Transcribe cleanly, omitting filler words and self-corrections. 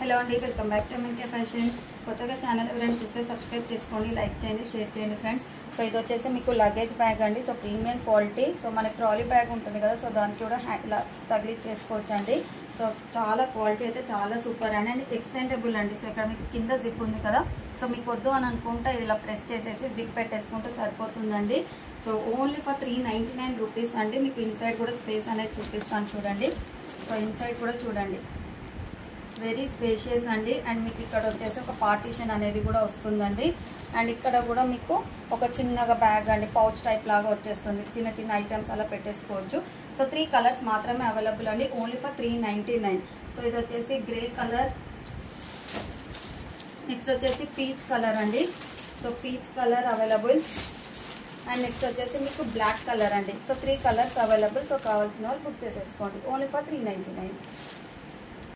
Hello అండి, welcome back to MK Fashion. కొత్తగా channel ఎవరైనా చూస్తే సబ్స్క్రైబ్ చేసుకోండి, లైక్ చేయండి, షేర్ చేయండి ఫ్రెండ్స్. సో ఇది వచ్చేసి మీకు లగేజ్ బ్యాగ్ అండి. So premium quality. సో మనకి ట్రాలీ బ్యాగ్ ఉంటుంది కదా, సో దానికి కూడా ఇలా తగిలించేసుకోవచ్చు అండి. సో చాలా క్వాలిటీ అయితే చాలా సూపర్ అండి. అండ్ ఎక్స్టెండబుల్ అండి. సో ఇక్కడ మీకు కింద జిప్ ఉంది కదా, సో మీకు వద్దు అని అనుకుంటే ఇది ఇలా ప్రెస్ చేసేసి జిప్ పెట్టేసుకుంటే సరిపోతుందండి. సో ఓన్లీ ఫర్ 399 రూపీస్ అండి. మీకు ఇన్సైడ్ కూడా స్పేస్ అనేది చూపిస్తాను చూడండి. సో ఇన్సైడ్ కూడా చూడండి, వెరీ స్పేషియస్ అండి. అండ్ మీకు ఇక్కడ వచ్చేసి ఒక పార్టీషన్ అనేది కూడా వస్తుందండి. అండ్ ఇక్కడ కూడా మీకు ఒక చిన్నగా బ్యాగ్ అండి, పౌచ్ టైప్ లాగా వచ్చేస్తుంది. చిన్న చిన్న ఐటమ్స్ అలా పెట్టేసుకోవచ్చు. సో 3 కలర్స్ మాత్రమే అవైలబుల్ అండి, ఓన్లీ ఫర్ 399. సో ఇది వచ్చేసి గ్రే కలర్, నెక్స్ట్ వచ్చేసి పీచ్ కలర్ అండి. So peach colour available. And next వచ్చేసి మీకు బ్లాక్ కలర్ అండి. So 3 colours available. సో కావాల్సిన వాళ్ళు బుక్ చేసేసుకోండి, ఓన్లీ ఫర్ 399.